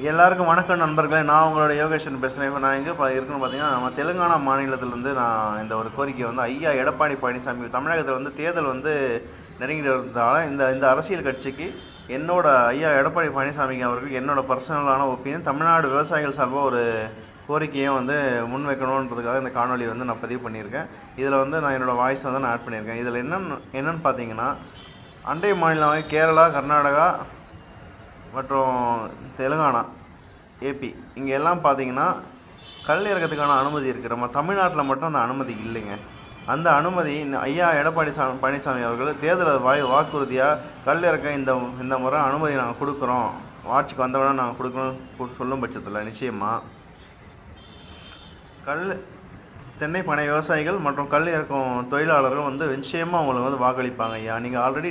எல்லாருக்கும் வணக்கம் நண்பர்களே. நான் உங்களோட யோகேஷன் பேசுகிறேன். இப்போ நான் எங்கே இருக்குன்னு பார்த்தீங்கன்னா, நம்ம தெலுங்கானா மாநிலத்திலேருந்து நான் இந்த ஒரு கோரிக்கை வந்து ஐயா எடப்பாடி பழனிசாமி தமிழகத்தில் வந்து தேர்தல் வந்து நெருங்கிட்டு வரதால இந்த இந்த அரசியல் கட்சிக்கு என்னோட ஐயா எடப்பாடி பழனிசாமிக்கு அவர்களுக்கு என்னோட பர்சனலான ஒப்பீனியன் தமிழ்நாடு விவசாயிகள் சார்பாக ஒரு கோரிக்கையை வந்து முன்வைக்கணுன்றதுக்காக இந்த காணொலி வந்து நான் பதிவு பண்ணியிருக்கேன். இதில் வந்து நான் என்னோடய வாய்ஸ் வந்து நான் ஆட் பண்ணியிருக்கேன். இதில் என்னென்னு பார்த்தீங்கன்னா, அண்டை மாநிலமாக கேரளா, கர்நாடகா மற்றும் தெலுங்கானா, ஏபி இங்கே எல்லாம் பார்த்தீங்கன்னா கல் இறக்கத்துக்கான அனுமதி இருக்குது. நம்ம தமிழ்நாட்டில் மட்டும் அந்த அனுமதி இல்லைங்க. அந்த அனுமதி ஐயா எடப்பாடி பழனிசாமி அவர்கள் தேர்தல் வாக்குறுதியாக கல் இறக்க இந்த முறை அனுமதி நாங்கள் கொடுக்குறோம், ஆட்சிக்கு வந்தவொடனே நாங்கள் கொடுக்கணும் சொல்லும் பட்சத்தில் நிச்சயமாக தென்னை பனை விவசாயிகள் மற்றும் கல் இறக்கும் தொழிலாளர்கள் வந்து நிச்சயமாக அவங்களுக்கு வந்து வாக்களிப்பாங்க. ஐயா, நீங்கள் ஆல்ரெடி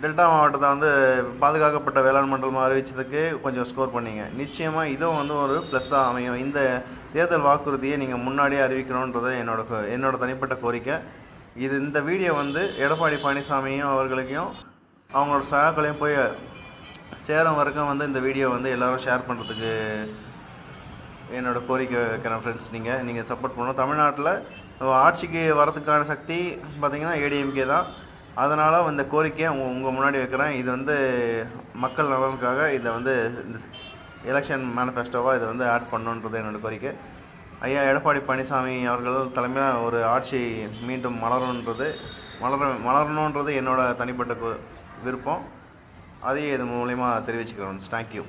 டெல்டா மாவட்டத்தை வந்து பாதுகாக்கப்பட்ட வேளாண் மண்டலமாக அறிவித்ததுக்கு கொஞ்சம் ஸ்கோர் பண்ணிங்க. நிச்சயமாக இதுவும் வந்து ஒரு ப்ளஸ்ஸாக அமையும். இந்த தேர்தல் வாக்குறுதியை நீங்கள் முன்னாடியே அறிவிக்கணுன்றது என்னோட தனிப்பட்ட கோரிக்கை. இந்த வீடியோ வந்து எடப்பாடி பழனிசாமியும் அவர்களுக்கும் அவங்களோட சகாக்களையும் போய் சேரும் வரைக்கும் வந்து இந்த வீடியோ வந்து எல்லோரும் ஷேர் பண்ணுறதுக்கு என்னோடய கோரிக்கை வைக்கிறேன். ஃப்ரெண்ட்ஸ், நீங்கள் சப்போர்ட் பண்ணணும். தமிழ்நாட்டில் ஆட்சிக்கு வரதுக்கான சக்தி பார்த்திங்கன்னா ஏடிஎம்கே தான். அதனால் இந்த கோரிக்கையை உங்கள் முன்னாடி வைக்கிறேன். இது வந்து மக்கள் நலனுக்காக இதை வந்து இந்த எலெக்ஷன் மேனிஃபெஸ்டோவாக இதை வந்து ஆட் பண்ணணுன்றது என்னோடய கோரிக்கை. ஐயா எடப்பாடி பழனிசாமி அவர்கள் தலைமையில் ஒரு ஆட்சி மீண்டும் மலரணுன்றது என்னோட தனிப்பட்ட விருப்பம். அதையே இது மூலயமா தெரிவிச்சுக்கிறேன். தேங்க்யூ.